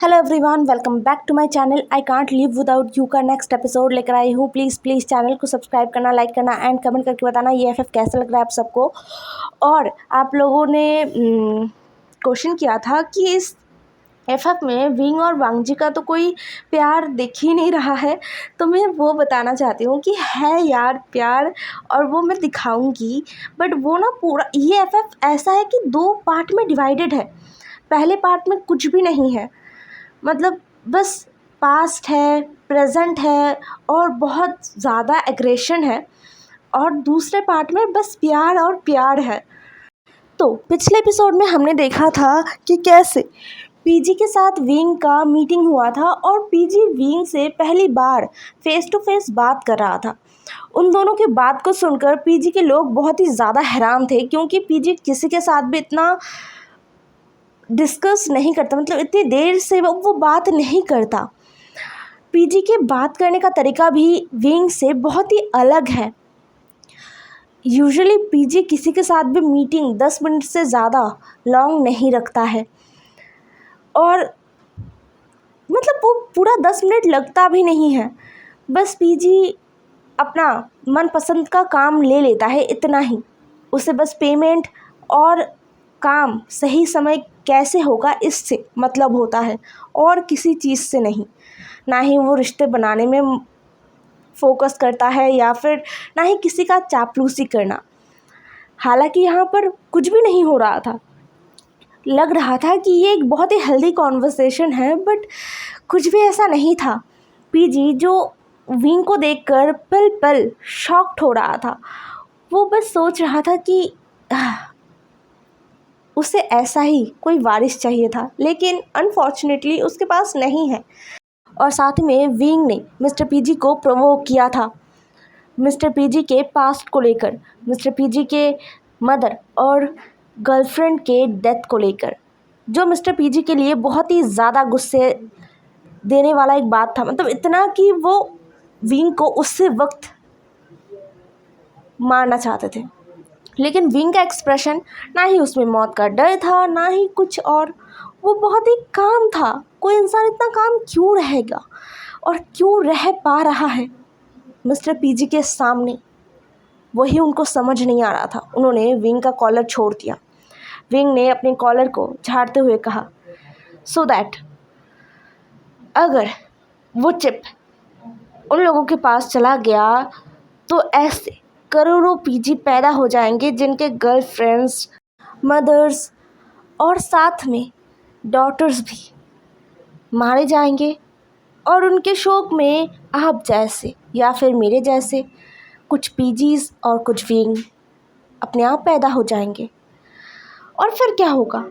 Hello everyone, welcome back to my channel. I can't live without you का next episode लेकर आई हूँ। Please channel को subscribe करना, लाइक करना एंड कमेंट करके बताना ये एफएफ कैसा लग रहा है आप सबको। और आप लोगों ने क्वेश्चन किया था कि इस एफएफ में विंग और वांगजी का तो कोई प्यार दिख ही नहीं रहा है, तो मैं वो बताना चाहती हूँ कि है यार प्यार, और वो मैं दिखाऊंगी। बट वो ना पूरा ये एफएफ ऐसा है कि 2 पार्ट में डिवाइडेड है। पहले पार्ट में कुछ भी नहीं है, मतलब बस पास्ट है, प्रेजेंट है और बहुत ज़्यादा एग्रेशन है, और दूसरे पार्ट में बस प्यार और प्यार है। तो पिछले एपिसोड में हमने देखा था कि कैसे पीजी के साथ विंग का मीटिंग हुआ था और पीजी विंग से पहली बार फेस टू फेस बात कर रहा था। उन दोनों की बात को सुनकर पीजी के लोग बहुत ही ज़्यादा हैरान थे, क्योंकि पीजी किसी के साथ भी इतना डिस्कस नहीं करता, मतलब इतनी देर से वो बात नहीं करता। पीजी के बात करने का तरीका भी विंग से बहुत ही अलग है। यूजुअली पीजी किसी के साथ भी मीटिंग 10 मिनट से ज़्यादा लॉन्ग नहीं रखता है, और मतलब वो पूरा 10 मिनट लगता भी नहीं है। बस पीजी अपना मनपसंद का काम ले लेता है, इतना ही। उसे बस पेमेंट और काम सही समय कैसे होगा इससे मतलब होता है, और किसी चीज़ से नहीं। ना ही वो रिश्ते बनाने में फोकस करता है या फिर ना ही किसी का चापलूसी करना। हालांकि यहाँ पर कुछ भी नहीं हो रहा था, लग रहा था कि ये एक बहुत ही हेल्दी कॉन्वर्सेशन है, बट कुछ भी ऐसा नहीं था। पीजी जो विंग को देखकर पल पल शॉक्ड हो रहा था, वो बस सोच रहा था कि उसे ऐसा ही कोई वारिस चाहिए था, लेकिन अनफॉर्चुनेटली उसके पास नहीं है। और साथ में विंग ने मिस्टर पीजी को प्रोवोक किया था मिस्टर पीजी के पास्ट को लेकर, मिस्टर पीजी के मदर और गर्लफ्रेंड के डेथ को लेकर, जो मिस्टर पीजी के लिए बहुत ही ज़्यादा गुस्से देने वाला एक बात था। मतलब इतना कि वो विंग को उसी वक्त मारना चाहते थे, लेकिन विंग का एक्सप्रेशन, ना ही उसमें मौत का डर था ना ही कुछ और। वो बहुत ही काम था। कोई इंसान इतना काम क्यों रहेगा और क्यों रह पा रहा है मिस्टर पीजी के सामने, वही उनको समझ नहीं आ रहा था। उन्होंने विंग का कॉलर छोड़ दिया। विंग ने अपने कॉलर को झाड़ते हुए कहा, सो दैट अगर वो चिप उन लोगों के पास चला गया तो ऐसे करोड़ों पीजी पैदा हो जाएंगे जिनके गर्लफ्रेंड्स, मदर्स और साथ में डॉटर्स भी मारे जाएंगे, और उनके शोक में आप जैसे या फिर मेरे जैसे कुछ पीजीज और कुछ विंग अपने आप पैदा हो जाएंगे। और फिर क्या होगा?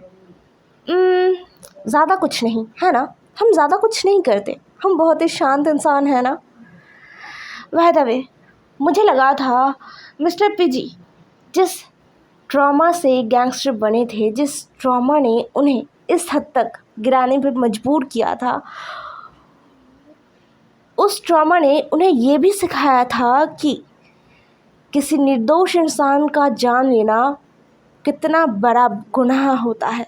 ज़्यादा कुछ नहीं है ना, हम ज़्यादा कुछ नहीं करते, हम बहुत ही शांत इंसान हैं ना। बाय द वे, मुझे लगा था मिस्टर पीजी जिस ट्रॉमा से गैंगस्टर बने थे, जिस ट्रॉमा ने उन्हें इस हद तक गिराने पर मजबूर किया था, उस ट्रॉमा ने उन्हें ये भी सिखाया था कि किसी निर्दोष इंसान का जान लेना कितना बड़ा गुनाह होता है।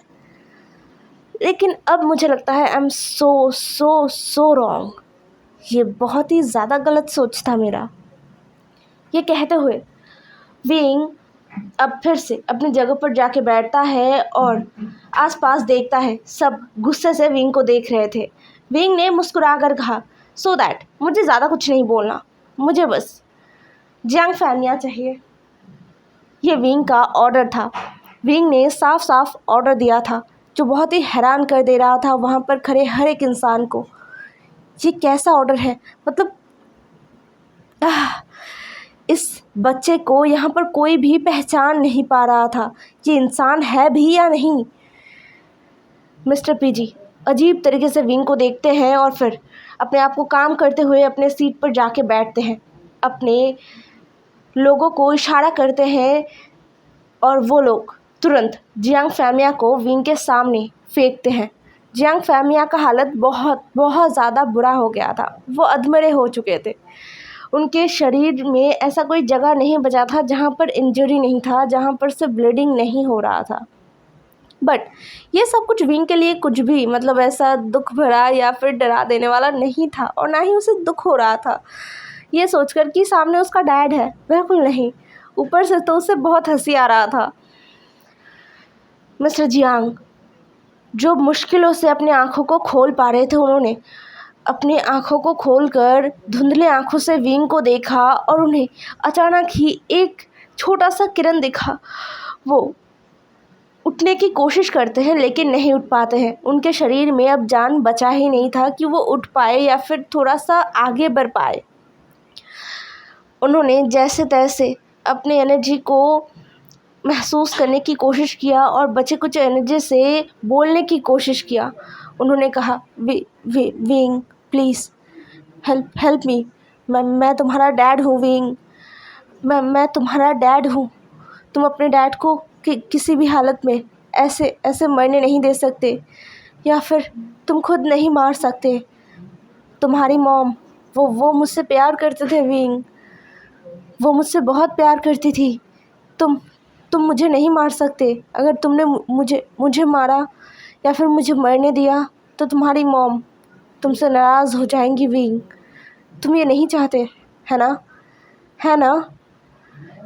लेकिन अब मुझे लगता है आई एम सो रॉन्ग। ये बहुत ही ज़्यादा गलत सोच था मेरा। ये कहते हुए विंग अब फिर से अपनी जगह पर जाके बैठता है और आसपास देखता है। सब गुस्से से विंग को देख रहे थे। विंग ने मुस्कुराकर कहा, सो दैट मुझे ज़्यादा कुछ नहीं बोलना, मुझे बस जियांग फैमिया चाहिए। ये विंग का ऑर्डर था। विंग ने साफ साफ ऑर्डर दिया था, जो बहुत ही हैरान कर दे रहा था वहाँ पर खड़े हर एक इंसान को। ये कैसा ऑर्डर है? मतलब इस बच्चे को यहाँ पर कोई भी पहचान नहीं पा रहा था, ये इंसान है भी या नहीं। मिस्टर पीजी अजीब तरीके से विंग को देखते हैं और फिर अपने आप को काम करते हुए अपने सीट पर जाके बैठते हैं। अपने लोगों को इशारा करते हैं और वो लोग तुरंत जियांग फैमिया को विंग के सामने फेंकते हैं। जियांग फैमिया का हालत बहुत बहुत ज़्यादा बुरा हो गया था। वो अधमरे हो चुके थे। उनके शरीर में ऐसा कोई जगह नहीं बचा था जहाँ पर इंजरी नहीं था, जहाँ पर से ब्लीडिंग नहीं हो रहा था। बट ये सब कुछ विंग के लिए कुछ भी मतलब ऐसा दुख भरा या फिर डरा देने वाला नहीं था, और ना ही उसे दुख हो रहा था ये सोचकर कि सामने उसका डैड है। बिल्कुल नहीं, ऊपर से तो उसे बहुत हंसी आ रहा था। मिस्टर जियांग जो मुश्किलों से अपनी आंखों को खोल पा रहे थे, उन्होंने अपनी आंखों को खोलकर धुंधले आंखों से विंग को देखा और उन्हें अचानक ही एक छोटा सा किरण दिखा। वो उठने की कोशिश करते हैं लेकिन नहीं उठ पाते हैं। उनके शरीर में अब जान बचा ही नहीं था कि वो उठ पाए या फिर थोड़ा सा आगे बढ़ पाए। उन्होंने जैसे तैसे अपनी एनर्जी को महसूस करने की कोशिश किया और बचे कुछ एनर्जी से बोलने की कोशिश किया। उन्होंने कहा, विंग प्लीज़ हेल्प मी, मैं तुम्हारा डैड हूँ विंग, मैं तुम्हारा डैड हूँ। तुम अपने डैड को किसी भी हालत में ऐसे मरने नहीं दे सकते, या फिर तुम खुद नहीं मार सकते। तुम्हारी मॉम वो मुझसे प्यार करते थे विंग, वो मुझसे बहुत प्यार करती थी। तुम मुझे नहीं मार सकते। अगर तुमने मुझे मारा या फिर मुझे मरने दिया तो तुम्हारी मॉम तुमसे नाराज़ हो जाएंगी विंग। तुम ये नहीं चाहते, है ना?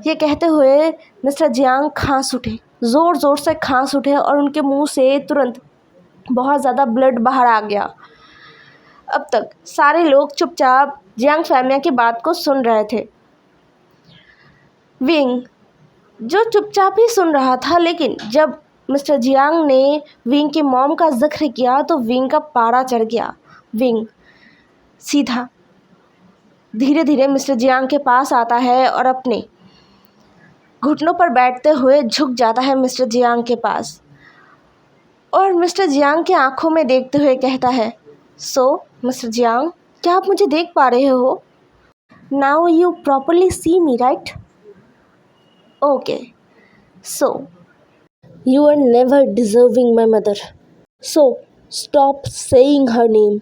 ये कहते हुए मिस्टर जियांग खांस उठे, ज़ोर से खांस उठे और उनके मुंह से तुरंत बहुत ज़्यादा ब्लड बाहर आ गया। अब तक सारे लोग चुपचाप जियांग फैमिली की बात को सुन रहे थे। विंग जो चुपचाप ही सुन रहा था, लेकिन जब मिस्टर जियांग ने विंग की मॉम का जिक्र किया तो विंग का पारा चढ़ गया। विंग सीधा धीरे धीरे मिस्टर जियांग के पास आता है और अपने घुटनों पर बैठते हुए झुक जाता है मिस्टर जियांग के पास, और मिस्टर जियांग के आंखों में देखते हुए कहता है, सो मिस्टर जियांग, क्या आप मुझे देख पा रहे हो? Now you properly see me, right? Okay, so you are never deserving my mother, so stop saying her name.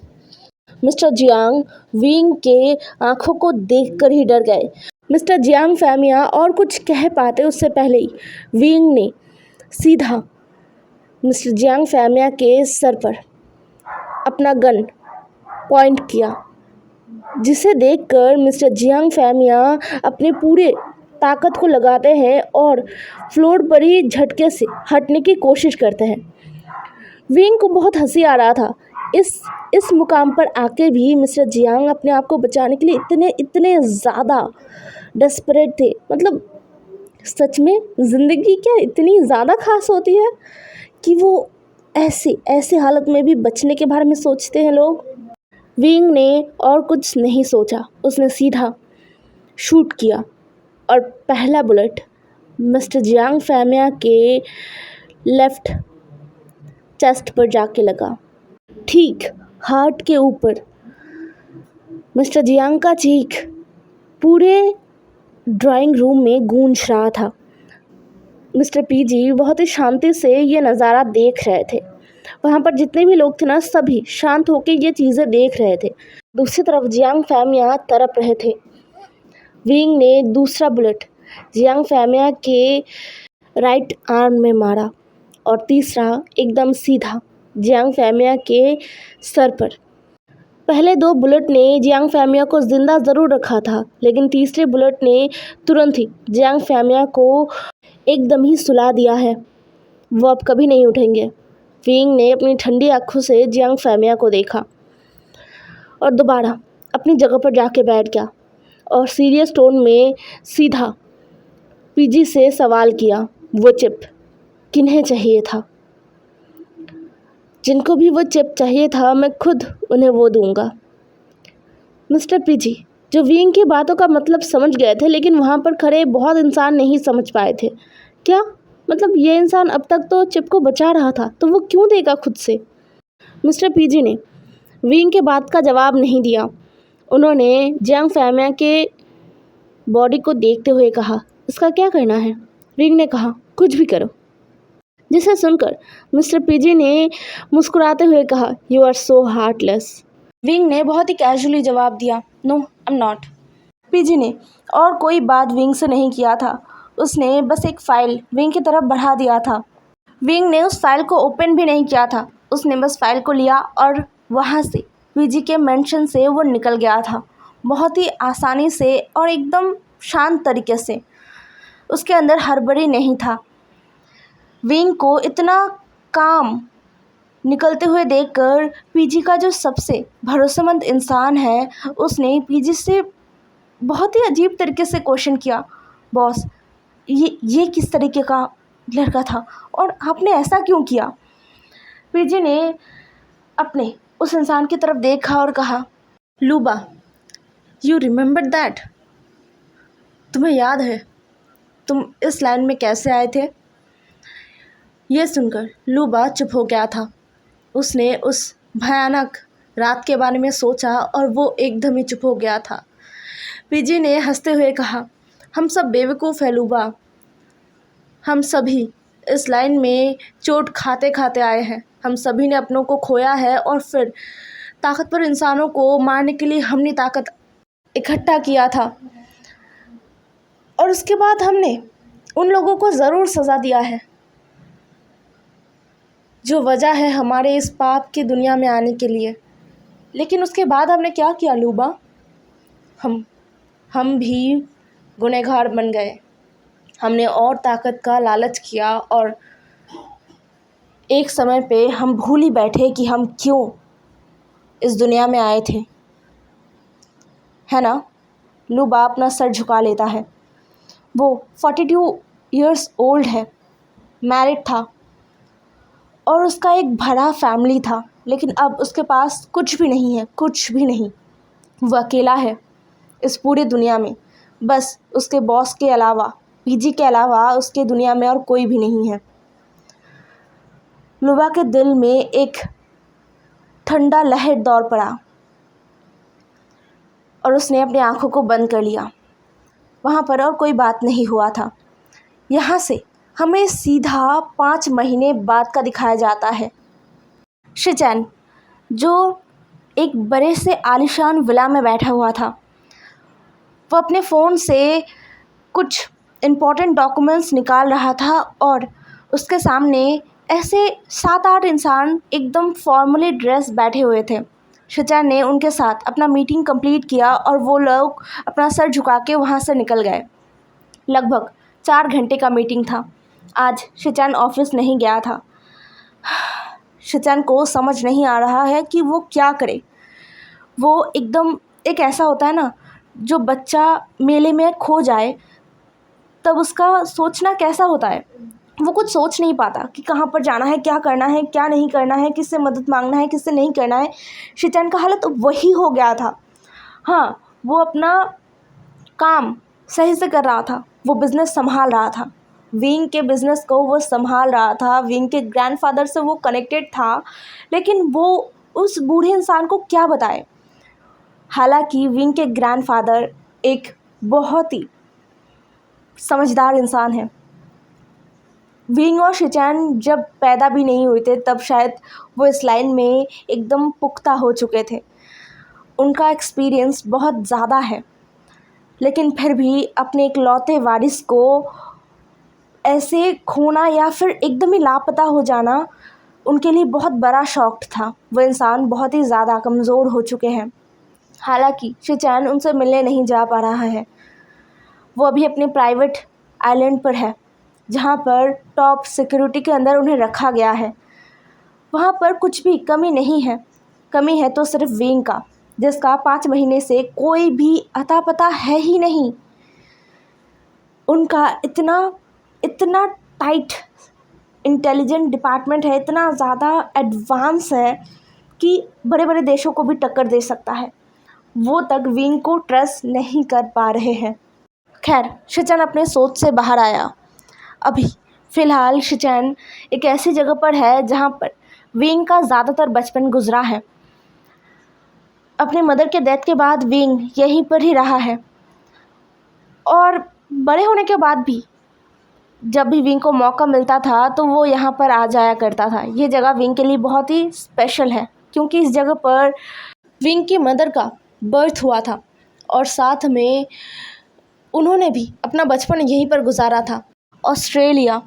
Mister Jiang Wing के आंखों को देखकर ही डर गए। मिस्टर जियांग फैमिया और कुछ कह पाते उससे पहले ही विंग ने सीधा मिस्टर जियांग फैमिया के सर पर अपना गन पॉइंट किया, जिसे देखकर मिस्टर जियांग फैमिया अपने पूरे ताकत को लगाते हैं और फ्लोर पर ही झटके से हटने की कोशिश करते हैं। विंग को बहुत हंसी आ रहा था। इस मुकाम पर आके भी मिस्टर जियांग अपने आप को बचाने के लिए इतने ज़्यादा डेस्परेट थे। मतलब सच में ज़िंदगी क्या इतनी ज़्यादा खास होती है कि वो ऐसे हालत में भी बचने के बारे में सोचते हैं लोग। विंग ने और कुछ नहीं सोचा, उसने सीधा शूट किया और पहला बुलेट मिस्टर जियांग फैमिया के लेफ्ट चेस्ट पर जाके लगा, ठीक हार्ट के ऊपर। मिस्टर जियांग का चीख पूरे ड्राइंग रूम में गूंज रहा था। मिस्टर पीजी बहुत ही शांति से ये नज़ारा देख रहे थे। वहाँ पर जितने भी लोग थे ना, सभी शांत होकर ये चीज़ें देख रहे थे। दूसरी तरफ जियांग फैमिया तड़प रहे थे। विंग ने दूसरा बुलेट जियांग फैमिया के राइट आर्म में मारा और तीसरा एकदम सीधा जियांग फैमिया के सर पर। पहले दो बुलेट ने जियांग फैमिया को ज़िंदा ज़रूर रखा था, लेकिन तीसरे बुलेट ने तुरंत ही जियांग फैमिया को एकदम ही सुला दिया है। वो अब कभी नहीं उठेंगे। विंग ने अपनी ठंडी आंखों से जियांग फैमिया को देखा और दोबारा अपनी जगह पर जाके बैठ गया और सीरियस टोन में सीधा पीजी से सवाल किया, वो चिप किन्हें चाहिए था? जिनको भी वो चिप चाहिए था, मैं खुद उन्हें वो दूंगा। मिस्टर पीजी जो विंग की बातों का मतलब समझ गए थे, लेकिन वहाँ पर खड़े बहुत इंसान नहीं समझ पाए थे। क्या मतलब ये इंसान अब तक तो चिप को बचा रहा था, तो वो क्यों देगा खुद से? मिस्टर पीजी ने विंग के बात का जवाब नहीं दिया। उन्होंने जियांग फैमिया के बॉडी को देखते हुए कहा, इसका क्या करना है? विंग ने कहा, कुछ भी करो। जिसे सुनकर मिस्टर पीजी ने मुस्कुराते हुए कहा, you are so heartless. Wing ने बहुत ही कैजुअली जवाब दिया, no I am not. PG ने और कोई बात विंग से नहीं किया था। उसने बस एक फाइल विंग की तरफ बढ़ा दिया था। विंग ने उस फाइल को ओपन भी नहीं किया था। उसने बस फाइल को लिया और वहाँ से पीजी के मेंशन से वो निकल गया था, बहुत ही आसानी से और एकदम शांत तरीके से। उसके अंदर हड़बड़ी नहीं था। विंग को इतना काम निकलते हुए देखकर पीजी का जो सबसे भरोसेमंद इंसान है, उसने पीजी से बहुत ही अजीब तरीके से क्वेश्चन किया, बॉस ये किस तरीके का लड़का था और आपने ऐसा क्यों किया? पीजी ने अपने उस इंसान की तरफ देखा और कहा, लूबा, यू रिमेंबर दैट? तुम्हें याद है तुम इस लाइन में कैसे आए थे? यह सुनकर लूबा चुप हो गया था। उसने उस भयानक रात के बारे में सोचा और वो एकदम ही चुप हो गया था। पीजी ने हंसते हुए कहा, हम सब बेवकूफ़ है लूबा, हम सभी इस लाइन में चोट खाते खाते आए हैं। हम सभी ने अपनों को खोया है और फिर ताकतवर इंसानों को मारने के लिए हमने ताकत इकट्ठा किया था और उसके बाद हमने उन लोगों को ज़रूर सज़ा दिया है जो वजह है हमारे इस पाप की दुनिया में आने के लिए। लेकिन उसके बाद हमने क्या किया लूबा? हम भी गुनहगार बन गए। हमने और ताकत का लालच किया और एक समय पे हम भूल ही बैठे कि हम क्यों इस दुनिया में आए थे, है ना? लूबा अपना सर झुका लेता है। वो 42 इयर्स ओल्ड है, मैरिड था और उसका एक बड़ा फैमिली था, लेकिन अब उसके पास कुछ भी नहीं है, कुछ भी नहीं। वो अकेला है इस पूरी दुनिया में। बस उसके बॉस के अलावा, पीजी के अलावा उसके दुनिया में और कोई भी नहीं है। लूबा के दिल में एक ठंडा लहर दौड़ पड़ा और उसने अपनी आंखों को बंद कर लिया। वहाँ पर और कोई बात नहीं हुआ था। यहाँ से हमें सीधा 5 महीने बाद का दिखाया जाता है। शिचैन, जो एक बड़े से आलीशान विला में बैठा हुआ था, वो अपने फ़ोन से कुछ इम्पोर्टेंट डॉक्यूमेंट्स निकाल रहा था और उसके सामने ऐसे 7-8 इंसान एकदम फॉर्मली ड्रेस बैठे हुए थे। शिचैन ने उनके साथ अपना मीटिंग कंप्लीट किया और वो लोग अपना सर झुका के वहाँ से निकल गए। लगभग 4 घंटे का मीटिंग था। आज शिचैन ऑफिस नहीं गया था। शिचैन को समझ नहीं आ रहा है कि वो क्या करे। वो एकदम, एक ऐसा होता है ना, जो बच्चा मेले में खो जाए तब उसका सोचना कैसा होता है। वो कुछ सोच नहीं पाता कि कहाँ पर जाना है, क्या करना है, क्या नहीं करना है, किससे मदद मांगना है, किससे नहीं करना है। शिचैन का हालत वही हो गया था। हाँ, वो अपना काम सही से कर रहा था। वो बिज़नेस संभाल रहा था। विंग के बिज़नेस को वो संभाल रहा था। विंग के ग्रैंडफादर से वो कनेक्टेड था, लेकिन वो उस बूढ़े इंसान को क्या बताए। हालांकि विंग के ग्रैंडफादर एक बहुत ही समझदार इंसान है। विंग और शिचैन जब पैदा भी नहीं हुए थे तब शायद वो इस लाइन में एकदम पुख्ता हो चुके थे। उनका एक्सपीरियंस बहुत ज़्यादा है, लेकिन फिर भी अपने इकलौते वारिस को ऐसे खोना या फिर एकदम ही लापता हो जाना उनके लिए बहुत बड़ा शॉक था। वो इंसान बहुत ही ज़्यादा कमज़ोर हो चुके हैं। हालांकि शिचैन उनसे मिलने नहीं जा पा रहा है। वो अभी अपने प्राइवेट आइलैंड पर है, जहाँ पर टॉप सिक्योरिटी के अंदर उन्हें रखा गया है। वहाँ पर कुछ भी कमी नहीं है। कमी है तो सिर्फ विंग का, जिसका 5 महीने से कोई भी अता पता है ही नहीं। उनका इतना टाइट इंटेलिजेंट डिपार्टमेंट है, इतना ज़्यादा एडवांस है कि बड़े बड़े देशों को भी टक्कर दे सकता है। वो तक विंग को ट्रस्ट नहीं कर पा रहे हैं। खैर, शिचैन अपने सोच से बाहर आया। अभी फ़िलहाल शिचैन एक ऐसी जगह पर है जहाँ पर विंग का ज़्यादातर बचपन गुजरा है। अपने मदर के डेथ के बाद विंग यहीं पर ही रहा है और बड़े होने के बाद भी जब भी विंग को मौका मिलता था तो वो यहाँ पर आ जाया करता था। ये जगह विंग के लिए बहुत ही स्पेशल है, क्योंकि इस जगह पर विंग की मदर का बर्थ हुआ था और साथ में उन्होंने भी अपना बचपन यहीं पर गुजारा था, ऑस्ट्रेलिया।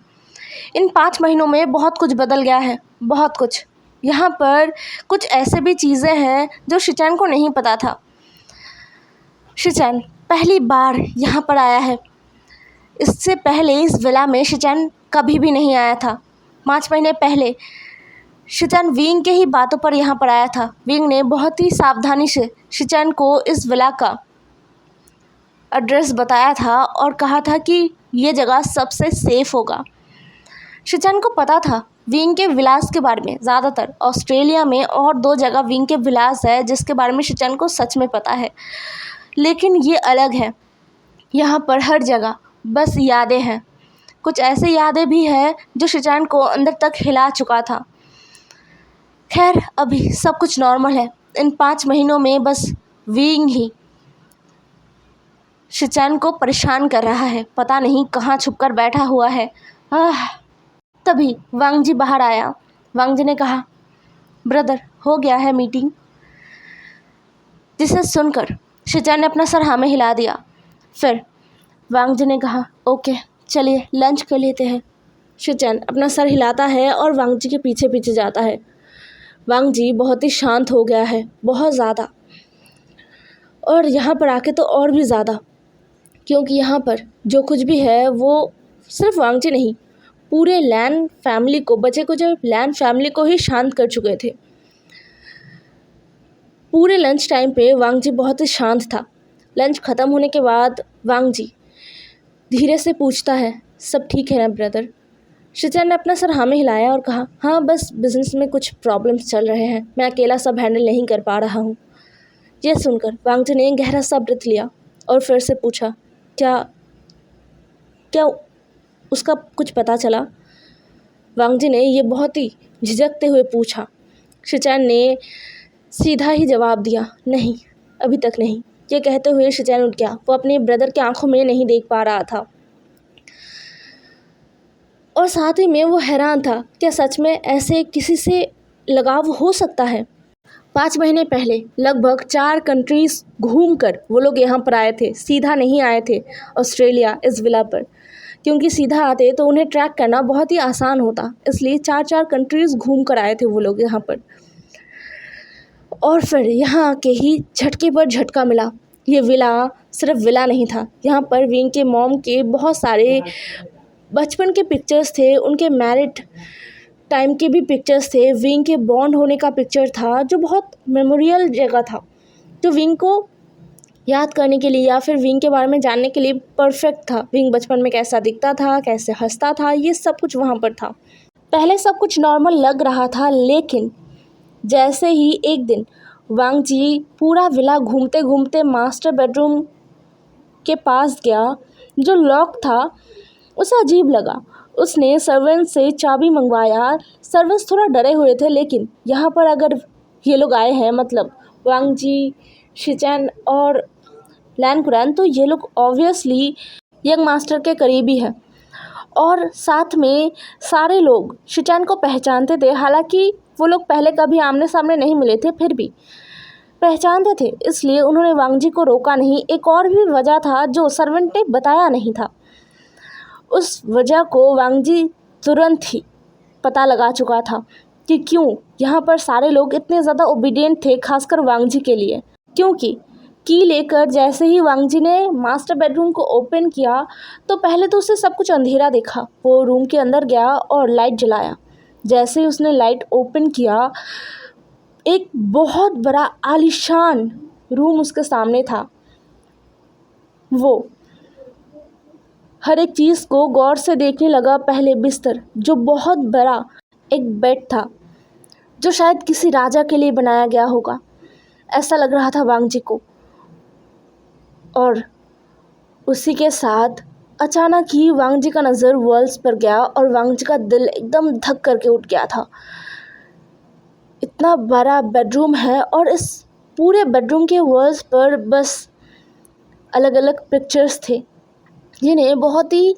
इन 5 महीनों में बहुत कुछ बदल गया है, बहुत कुछ। यहाँ पर कुछ ऐसे भी चीज़ें हैं जो शिचैन को नहीं पता था। शिचैन पहली बार यहाँ पर आया है। इससे पहले इस विला में शिचैन कभी भी नहीं आया था। 5 महीने पहले शिचैन विंग के ही बातों पर यहाँ पर आया था। विंग ने बहुत ही सावधानी से शिचैन को इस विला का एड्रेस बताया था और कहा था कि ये जगह सबसे सेफ़ होगा। शिचैन को पता था विंग के विलास के बारे में। ज़्यादातर ऑस्ट्रेलिया में और 2 जगह विंग के विलास है जिसके बारे में शिचैन को सच में पता है, लेकिन ये अलग है। यहाँ पर हर जगह बस यादें हैं। कुछ ऐसी यादें भी हैं जो शिचैन को अंदर तक हिला चुका था। खैर, अभी सब कुछ नॉर्मल है। इन 5 महीनों में बस विंग ही शिचैन को परेशान कर रहा है। पता नहीं कहाँ छुपकर बैठा हुआ है। तभी वांग जी बाहर आया। वांग जी ने कहा, ब्रदर, हो गया है मीटिंग। जिसे सुनकर शिचैन ने अपना सर हाँ में हिला दिया। फिर वांग जी ने कहा, ओके चलिए लंच कर लेते हैं। शिचैन अपना सर हिलाता है और वांग जी के पीछे पीछे जाता है। वांग जी बहुत ही शांत हो गया है, बहुत ज़्यादा, और यहाँ पर आके तो और भी ज़्यादा, क्योंकि यहाँ पर जो कुछ भी है वो सिर्फ वांग जी नहीं, पूरे लैन फैमिली को, बचे कुछ लैन फैमिली को ही शांत कर चुके थे। पूरे लंच टाइम पे वांग जी बहुत ही शांत था। लंच ख़त्म होने के बाद वांग जी धीरे से पूछता है, सब ठीक है ना ब्रदर? शिचैन ने अपना सर हाँ में हिलाया और कहा, हाँ बस बिज़नेस में कुछ प्रॉब्लम्स चल रहे हैं, मैं अकेला सब हैंडल नहीं कर पा रहा हूँ। यह सुनकर वांग जी ने गहरा सा ब्रेथ लिया और फिर से पूछा, क्या उसका कुछ पता चला? वांग जी ने ये बहुत ही झिझकते हुए पूछा। शिचैन ने सीधा ही जवाब दिया, नहीं, अभी तक नहीं। ये कहते हुए शिचैन उठ गया। वो अपने ब्रदर के आंखों में नहीं देख पा रहा था और साथ ही में वो हैरान था, क्या सच में ऐसे किसी से लगाव हो सकता है? 5 महीने पहले लगभग 4 कंट्रीज़ घूमकर वो लोग यहाँ पर आए थे। सीधा नहीं आए थे ऑस्ट्रेलिया इस विला पर, क्योंकि सीधा आते तो उन्हें ट्रैक करना बहुत ही आसान होता। इसलिए 4 कंट्रीज़ घूम कर आए थे वो लोग यहाँ पर, और फिर यहाँ आके ही झटके पर झटका मिला। ये विला सिर्फ विला नहीं था, यहाँ पर विंग के मॉम के बहुत सारे बचपन के पिक्चर्स थे, उनके मैरिड टाइम के भी पिक्चर्स थे, विंग के बॉन्ड होने का पिक्चर था, जो बहुत मेमोरियल जगह था, जो विंग को याद करने के लिए या फिर विंग के बारे में जानने के लिए परफेक्ट था। विंग बचपन में कैसा दिखता था, कैसे हंसता था, ये सब कुछ वहाँ पर था। पहले सब कुछ नॉर्मल लग रहा था, लेकिन जैसे ही एक दिन वांग जी पूरा विला घूमते घूमते मास्टर बेडरूम के पास गया, जो लॉक था, उसे अजीब लगा। उसने सर्वेंट से चाबी मंगवाया। सर्वेंट्स थोड़ा डरे हुए थे, लेकिन यहाँ पर अगर ये लोग आए हैं, मतलब वांग जी, शिचैन और लैन कुरैन, तो ये लोग ऑब्वियसली यंग मास्टर के करीबी हैं। और साथ में सारे लोग शिचैन को पहचानते थे। हालांकि वो लोग पहले कभी आमने सामने नहीं मिले थे, फिर भी पहचानते थे, इसलिए उन्होंने वांग जी को रोका नहीं। एक और भी वजह था जो सर्वेंट ने बताया नहीं था। उस वजह को वांग जी तुरंत ही पता लगा चुका था कि क्यों यहाँ पर सारे लोग इतने ज़्यादा ओबीडियंट थे, खासकर वांग जी के लिए। क्योंकि की लेकर जैसे ही वांग जी ने मास्टर बेडरूम को ओपन किया, तो पहले तो उसे सब कुछ अंधेरा दिखा। वो रूम के अंदर गया और लाइट जलाया। जैसे ही उसने लाइट ओपन किया, एक बहुत बड़ा आलीशान रूम उसके सामने था। वो हर एक चीज़ को गौर से देखने लगा। पहले बिस्तर, जो बहुत बड़ा एक बेड था, जो शायद किसी राजा के लिए बनाया गया होगा, ऐसा लग रहा था वांग जी को। और उसी के साथ अचानक ही वांग जी का नज़र वॉल्स पर गया और वांग जी का दिल एकदम धक करके उठ गया था। इतना बड़ा बेडरूम है और इस पूरे बेडरूम के वॉल्स पर बस अलग अलग पिक्चर्स थे, जिन्हें बहुत ही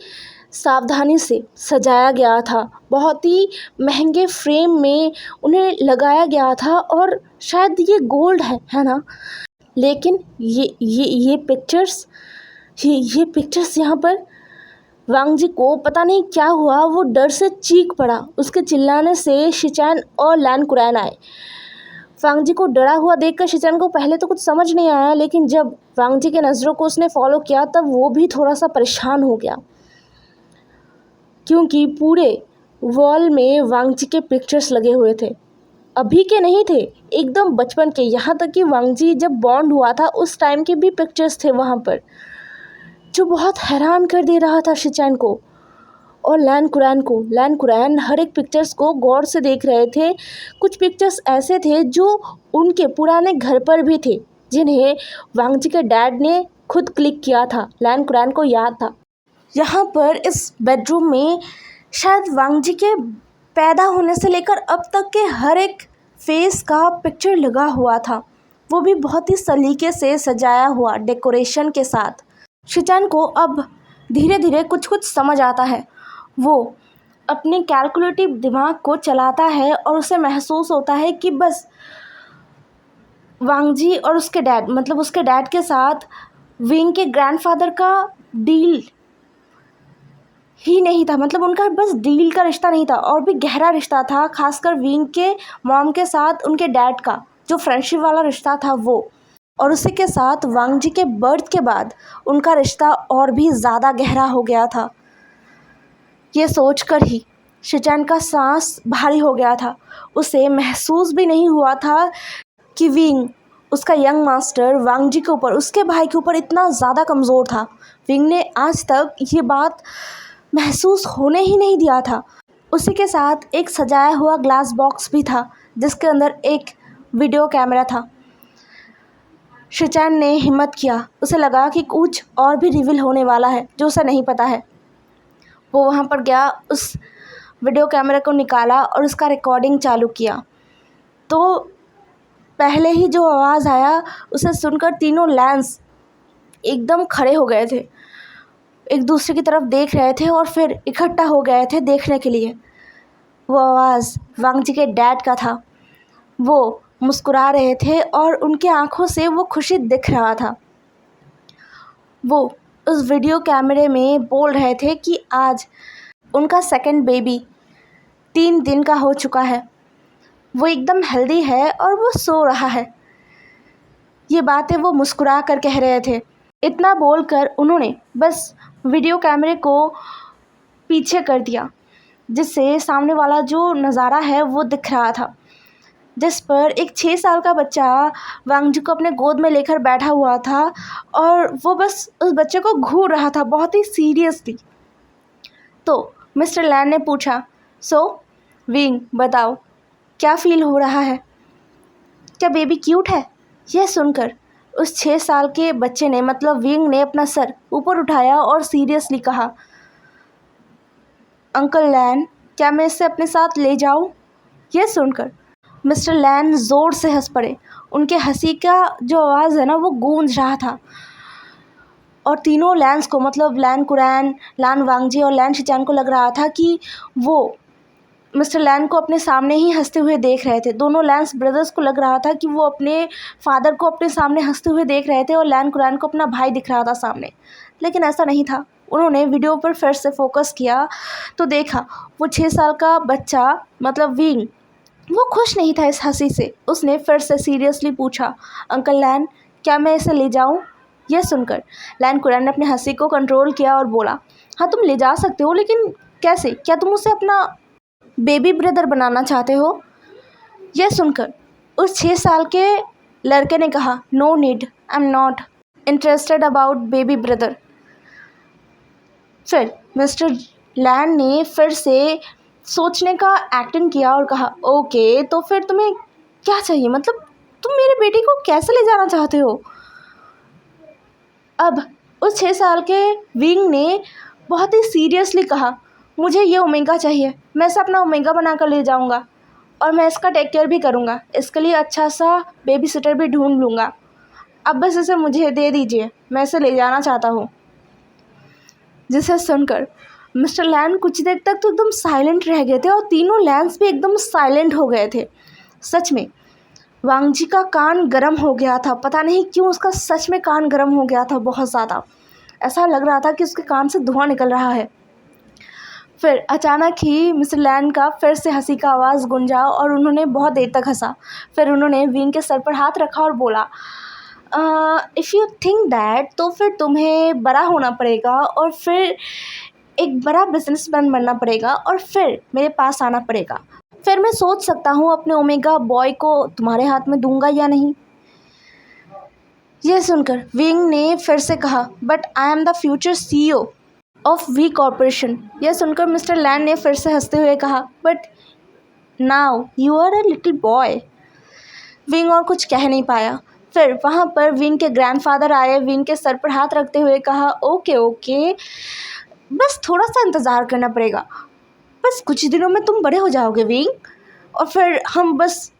सावधानी से सजाया गया था। बहुत ही महंगे फ्रेम में उन्हें लगाया गया था, और शायद ये गोल्ड है ना? लेकिन ये पिक्चर्स यहाँ पर वांग जी को पता नहीं क्या हुआ, वो डर से चीख पड़ा। उसके चिल्लाने से शिचैन और लैन कुरैन आए। वांग जी को डरा हुआ देखकर शिचैन को पहले तो कुछ समझ नहीं आया, लेकिन जब वांग जी के नज़रों को उसने फॉलो किया तब वो भी थोड़ा सा परेशान हो गया, क्योंकि पूरे वॉल में वांग जी के पिक्चर्स लगे हुए थे। अभी के नहीं थे, एकदम बचपन के। यहाँ तक कि वांग जी जब बॉन्ड हुआ था उस टाइम के भी पिक्चर्स थे वहाँ पर, जो बहुत हैरान कर दे रहा था शिचैन को और लैन कुरैन को। लैन कुरैन हर एक पिक्चर्स को गौर से देख रहे थे। कुछ पिक्चर्स ऐसे थे जो उनके पुराने घर पर भी थे, जिन्हें वांग जी के डैड ने खुद क्लिक किया था। लैन कुरैन को याद था। यहाँ पर इस बेडरूम में शायद वांग जी के पैदा होने से लेकर अब तक के हर एक फेस का पिक्चर लगा हुआ था, वो भी बहुत ही सलीके से सजाया हुआ डेकोरेशन के साथ। शिचैन को अब धीरे धीरे कुछ कुछ समझ आता है। वो अपने कैलकुलेटिव दिमाग को चलाता है और उसे महसूस होता है कि बस वांग जी और उसके डैड, मतलब उसके डैड के साथ विंग के ग्रैंडफादर का डील ही नहीं था, मतलब उनका बस डील का रिश्ता नहीं था और भी गहरा रिश्ता था, खासकर विंग के मॉम के साथ उनके डैड का जो फ्रेंडशिप वाला रिश्ता था वो। और उसी के साथ वांग जी के बर्थ के बाद उनका रिश्ता और भी ज़्यादा गहरा हो गया था। ये सोचकर ही शिचैन का सांस भारी हो गया था। उसे महसूस भी नहीं हुआ था कि विंग, उसका यंग मास्टर वांग जी के ऊपर, उसके भाई के ऊपर इतना ज़्यादा कमज़ोर था। विंग ने आज तक ये बात महसूस होने ही नहीं दिया था। उसी के साथ एक सजाया हुआ ग्लास बॉक्स भी था, जिसके अंदर एक वीडियो कैमरा था। शिचैन ने हिम्मत किया, उसे लगा कि कुछ और भी रिवील होने वाला है जो उसे नहीं पता है। वो वहाँ पर गया, उस वीडियो कैमरा को निकाला और उसका रिकॉर्डिंग चालू किया। तो पहले ही जो आवाज़ आया उसे सुनकर तीनों लैंस एकदम खड़े हो गए थे, एक दूसरे की तरफ देख रहे थे और फिर इकट्ठा हो गए थे देखने के लिए। वो आवाज़ वांग जी के डैड का था। वो मुस्कुरा रहे थे और उनकी आंखों से वो खुशी दिख रहा था। वो उस वीडियो कैमरे में बोल रहे थे कि आज उनका सेकंड बेबी 3 दिन का हो चुका है, वो एकदम हेल्दी है और वो सो रहा है। ये बातें वो मुस्कुरा कर कह रहे थे। इतना बोलकर उन्होंने बस वीडियो कैमरे को पीछे कर दिया, जिससे सामने वाला जो नज़ारा है वो दिख रहा था, जिस पर एक 6 साल का बच्चा वांग जी को अपने गोद में लेकर बैठा हुआ था और वो बस उस बच्चे को घूर रहा था बहुत ही सीरियसली। तो मिस्टर लैन ने पूछा, सो विंग बताओ क्या फील हो रहा है, क्या बेबी क्यूट है? यह सुनकर उस 6 साल के बच्चे ने, मतलब विंग ने, अपना सर ऊपर उठाया और सीरियसली कहा, अंकल लैन क्या मैं इसे अपने साथ ले जाऊं? यह सुनकर मिस्टर लैन ज़ोर से हंस पड़े। उनके हंसी का जो आवाज़ है ना वो गूंज रहा था और तीनों लैंस को, मतलब लैन कुरैन, लैन वांग जी और लैन शिचैन को लग रहा था कि वो मिस्टर लैन को अपने सामने ही हंसते हुए देख रहे थे। दोनों लैंस ब्रदर्स को लग रहा था कि वो अपने फादर को अपने सामने हंसते हुए देख रहे थे और लैन कुरैन को अपना भाई दिख रहा था सामने, लेकिन ऐसा नहीं था। उन्होंने वीडियो पर फिर से फोकस किया तो देखा वो 6 साल का बच्चा, मतलब विंग, वो खुश नहीं था इस हंसी से। उसने फिर से सीरियसली पूछा, अंकल लैन क्या मैं इसे ले जाऊं? यह सुनकर लैन कुरैन ने अपनी हंसी को कंट्रोल किया और बोला, हाँ तुम ले जा सकते हो, लेकिन कैसे? क्या तुम उसे अपना बेबी ब्रदर बनाना चाहते हो? यह सुनकर उस 6 साल के लड़के ने कहा, no need, I am not interested about baby brother. फिर मिस्टर लैन ने फिर से सोचने का एक्टिंग किया और कहा, ओके तो फिर तुम्हें क्या चाहिए, मतलब तुम मेरे बेटे को कैसे ले जाना चाहते हो? अब उस 6 साल के विंग ने बहुत ही सीरियसली कहा, मुझे ये ओमेगा चाहिए, मैं इसे अपना ओमेगा बनाकर ले जाऊंगा और मैं इसका टेक केयर भी करूंगा, इसके लिए अच्छा सा बेबी सिटर भी ढूंढ लूँगा। अब बस इसे मुझे दे दीजिए, मैं इसे ले जाना चाहता हूँ। जिसे सुनकर मिस्टर लैन कुछ देर तक तो एकदम साइलेंट रह गए थे और तीनों लैंस भी एकदम साइलेंट हो गए थे। सच में वांग जी का कान गर्म हो गया था, पता नहीं क्यों उसका सच में कान गर्म हो गया था बहुत ज़्यादा। ऐसा लग रहा था कि उसके कान से धुआं निकल रहा है। फिर अचानक ही मिस्टर लैन का फिर से हंसी का आवाज़ गूंजा और उन्होंने बहुत देर तक हंसा। फिर उन्होंने विंग के सर पर हाथ रखा और बोला, इफ़ यू थिंक दैट, तो फिर तुम्हें बड़ा होना पड़ेगा और फिर एक बड़ा बिजनेसमैन बनना पड़ेगा और फिर मेरे पास आना पड़ेगा। फिर मैं सोच सकता हूँ अपने ओमेगा बॉय को तुम्हारे हाथ में दूंगा या नहीं। यह सुनकर विंग ने फिर से कहा, but I am the future CEO of V corporation. यह सुनकर मिस्टर लैंड ने फिर से हंसते हुए कहा, but now you are a little boy. Wing और कुछ कह नहीं पाया। फिर वहाँ पर विंग के ग्रैंडफादर आए, विंग के सर पर हाथ रखते हुए कहा, ओके ओके, बस थोड़ा सा इंतज़ार करना पड़ेगा, बस कुछ दिनों में तुम बड़े हो जाओगे विंग, और फिर हम बस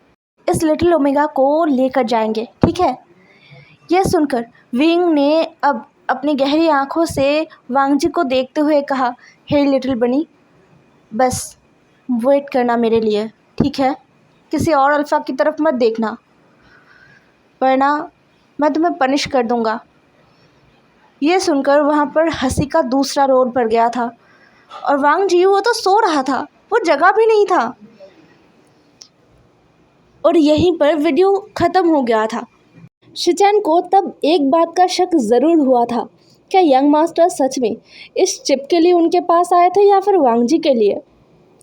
इस लिटिल ओमेगा को लेकर जाएंगे, ठीक है। यह सुनकर विंग ने अब अपनी गहरी आंखों से वांग जी को देखते हुए कहा, हे लिटिल बनी, बस वेट करना मेरे लिए, ठीक है। किसी और अल्फ़ा की तरफ मत देखना, वरना मैं तुम्हें पनिश कर दूंगा। ये सुनकर वहाँ पर हंसी का दूसरा रोर पड़ गया था और वांग जी वो तो सो रहा था, वो जगह भी नहीं था। और यहीं पर वीडियो ख़त्म हो गया था। शिचैन को तब एक बात का शक ज़रूर हुआ था, क्या यंग मास्टर सच में इस चिप के लिए उनके पास आए थे या फिर वांग जी के लिए।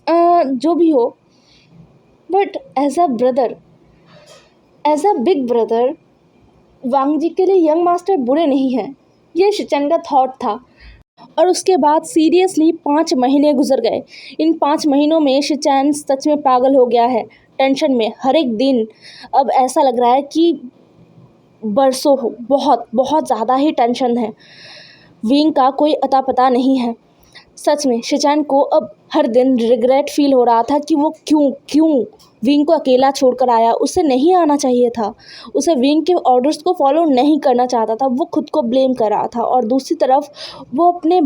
जो भी हो, but as a brother, as a big brother, Wang ji के लिए यंग मास्टर बुरे नहीं हैं, ये शिचैन का थॉट था। और उसके बाद सीरियसली 5 महीने गुजर गए। इन 5 महीनों में शिचैन सच में पागल हो गया है, टेंशन में हर एक दिन। अब ऐसा लग रहा है कि बरसों हो, बहुत बहुत ज़्यादा ही टेंशन है। विंग का कोई अता पता नहीं है। सच में शिचैन को अब हर दिन रिग्रेट फील हो रहा था कि वो क्यों विंग को अकेला छोड़कर आया। उसे नहीं आना चाहिए था, उसे विंग के ऑर्डर्स को फॉलो नहीं करना चाहता था, वो खुद को ब्लेम कर रहा था। और दूसरी तरफ वो अपने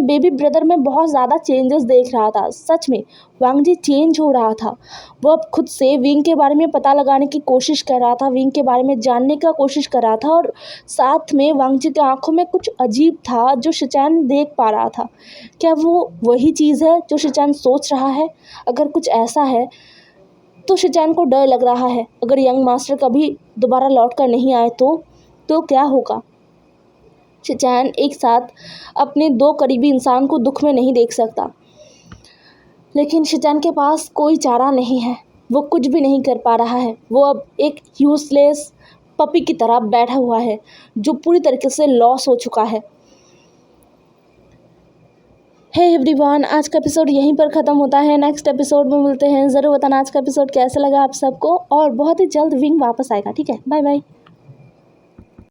बेबी ब्रदर में बहुत ज़्यादा चेंजेस देख रहा था। सच में वांग जी चेंज हो रहा था। वो अब खुद से विंग के बारे में पता लगाने की कोशिश कर रहा था, विंग के बारे में जानने का कोशिश कर रहा था। और साथ में वांग जी की आंखों में कुछ अजीब था जो शिचैन देख पा रहा था। क्या वो वही चीज़ है जो शिचैन सोच रहा है? अगर कुछ ऐसा है तो शिचैन को डर लग रहा है, अगर यंग मास्टर कभी दोबारा लौट कर नहीं आए तो क्या होगा। शिचैन एक साथ अपने 2 करीबी इंसान को दुख में नहीं देख सकता, लेकिन शिचैन के पास कोई चारा नहीं है, वो कुछ भी नहीं कर पा रहा है। वो अब एक यूजलेस पपी की तरह बैठा हुआ है जो पूरी तरीके से लॉस हो चुका है। हे एवरीवन, आज का एपिसोड यहीं पर ख़त्म होता है। नेक्स्ट एपिसोड में मिलते हैं। ज़रूर बताना आज का एपिसोड कैसा लगा आप सबको, और बहुत ही जल्द विंग वापस आएगा, ठीक है। Bye bye.